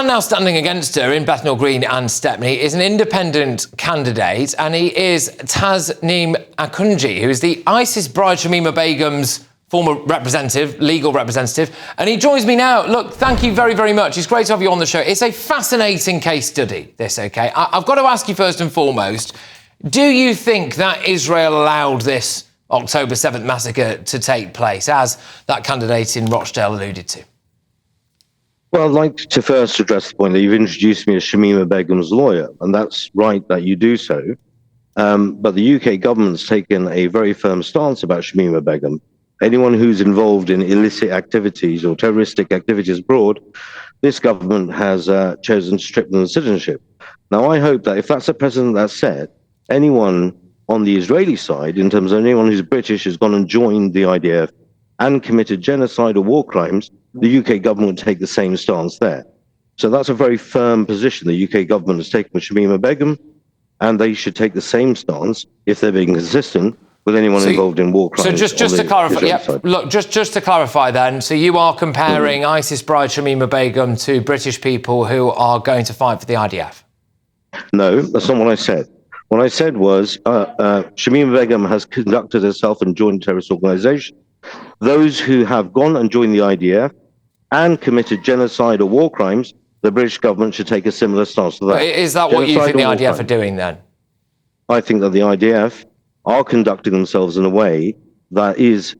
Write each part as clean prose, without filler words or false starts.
man now standing against her in Bethnal Green and Stepney is an independent candidate, and he is Tasnime Akunjee, who is the ISIS bride Shamima Begum's former representative, legal representative, and he joins me now. Look, thank you very, very much. It's great to have you on the show. It's a fascinating case study, this, OK? I've got to ask you first and foremost, do you think that Israel allowed this October 7th massacre to take place, as that candidate in Rochdale alluded to? Well, I'd like to first address the point that you've introduced me as Shamima Begum's lawyer, and that's right that you do so. But the UK government's taken a very firm stance about Shamima Begum. Anyone who's involved in illicit activities or terroristic activities abroad, this government has chosen to strip them of citizenship. Now, I hope that if that's a precedent that's set, anyone on the Israeli side, in terms of anyone who's British, has gone and joined the IDF and committed genocide or war crimes, the UK government would take the same stance there. So that's a very firm position the UK government has taken with Shamima Begum, and they should take the same stance if they're being consistent with anyone involved in war crimes. So just to clarify, look, just to clarify then, so you are comparing ISIS bride Shamima Begum to British people who are going to fight for the IDF? No, that's not what I said. What I said was Shamima Begum has conducted herself and joined a terrorist organisation. Those who have gone and joined the IDF and committed genocide or war crimes, the British government should take a similar stance to that. But is that what you think the IDF are doing then? I think that the IDF are conducting themselves in a way that is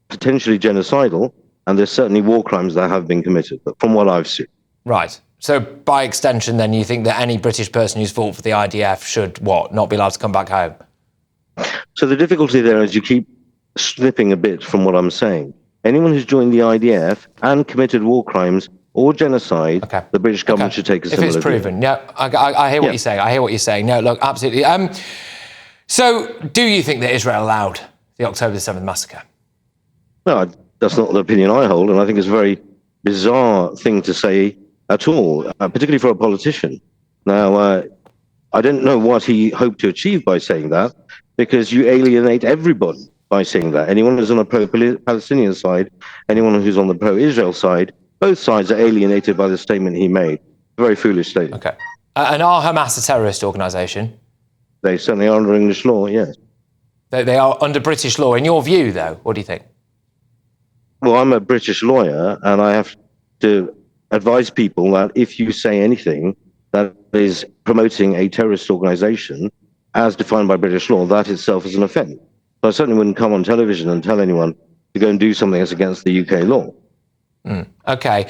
potentially genocidal, and there's certainly war crimes that have been committed, but from what I've seen. Right. So by extension, then, you think that any British person who's fought for the IDF should, what, not be allowed to come back home? So the difficulty there is you keep slipping a bit from what I'm saying. Anyone who's joined the IDF and committed war crimes or genocide, the British government should take a similar view. If it's proven. Yeah, I hear what you're saying. I hear what you're saying. No, look, absolutely. So do you think that Israel allowed the October 7th massacre? No, that's not the opinion I hold, and I think it's a very bizarre thing to say at all, particularly for a politician. Now, I don't know what he hoped to achieve by saying that, because you alienate everybody by saying that. Anyone who's on the pro-Palestinian side, anyone who's on the pro-Israel side, both sides are alienated by the statement he made. Very foolish statement. Okay. And are Hamas a terrorist organisation? They certainly are under English law, yes. They are under British law. In your view, though, what do you think? Well, I'm a British lawyer, and I have to advise people that if you say anything that is promoting a terrorist organisation, as defined by British law, that itself is an offence. So I certainly wouldn't come on television and tell anyone to go and do something that's against the UK law. OK.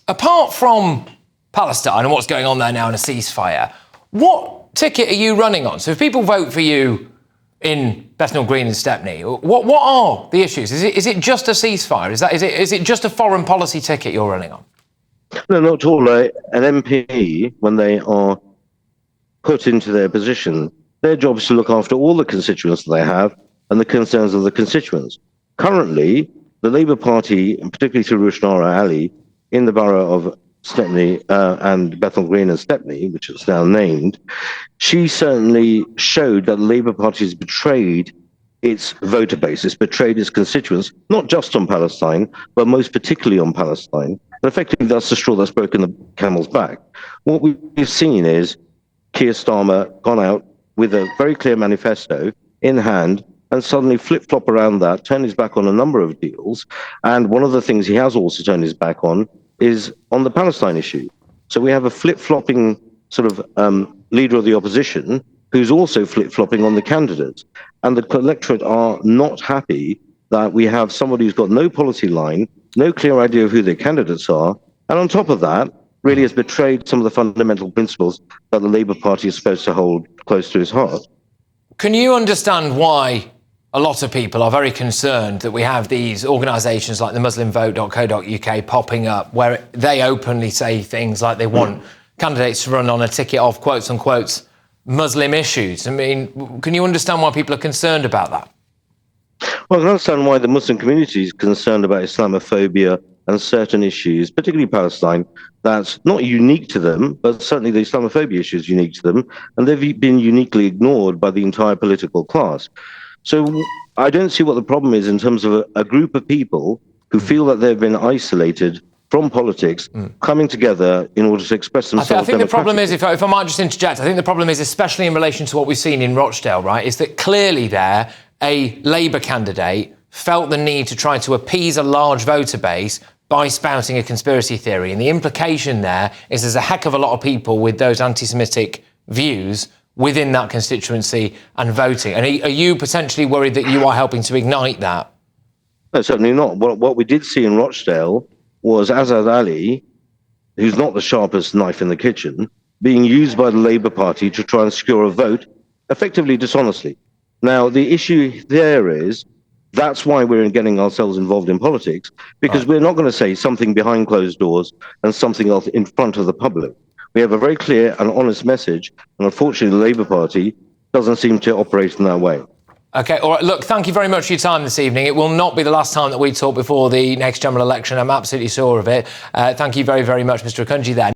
Apart from Palestine and what's going on there now in a ceasefire, what ticket are you running on? So if people vote for you in Bethnal Green and Stepney, what are the issues? Is it just a ceasefire? Is it just a foreign policy ticket you're running on? No, not at all. An MP, when they are put into their position, their job is to look after all the constituents that they have and the concerns of the constituents. Currently, the Labour Party, and particularly through Rushnara Ali, in the borough of Stepney and Bethnal Green and Stepney, which is now named, she certainly showed that the Labour Party has betrayed its voter base, it's betrayed its constituents, not just on Palestine, but most particularly on Palestine. And effectively, that's the straw that's broken the camel's back. What we've seen is Keir Starmer gone out with a very clear manifesto in hand and suddenly flip-flop around that, turn his back on a number of deals. And one of the things he has also turned his back on is on the Palestine issue. So we have a flip-flopping sort of leader of the opposition who's also flip-flopping on the candidates. And the electorate are not happy that we have somebody who's got no policy line, no clear idea of who their candidates are, and on top of that, really has betrayed some of the fundamental principles that the Labour Party is supposed to hold close to his heart. Can you understand why a lot of people are very concerned that we have these organisations like the muslimvote.co.uk popping up where they openly say things like they want candidates to run on a ticket of quotes unquote Muslim issues? I mean, can you understand why people are concerned about that? Well, I can understand why the Muslim community is concerned about Islamophobia and certain issues, particularly Palestine, that's not unique to them, but certainly the Islamophobia issue is unique to them, and they've been uniquely ignored by the entire political class. So I don't see what the problem is in terms of a group of people who feel that they've been isolated from politics coming together in order to express themselves. I think the problem is, if I might just interject, I think the problem is, especially in relation to what we've seen in Rochdale, right, is that clearly there, a Labour candidate felt the need to try to appease a large voter base by spouting a conspiracy theory. And the implication there is there's a heck of a lot of people with those anti-Semitic views within that constituency and voting. And are you potentially worried that you are helping to ignite that? No, certainly not. What we did see in Rochdale was Azad Ali, who's not the sharpest knife in the kitchen, being used by the Labour Party to try and secure a vote, effectively dishonestly. Now, the issue there is that's why we're getting ourselves involved in politics, because we're not going to say something behind closed doors and something else in front of the public. We have a very clear and honest message, and unfortunately the Labour Party doesn't seem to operate in that way. OK, all right. Look, thank you very much for your time this evening. It will not be the last time that we talk before the next general election. I'm absolutely sure of it. Thank you very, very much, Mr. Akunjee there.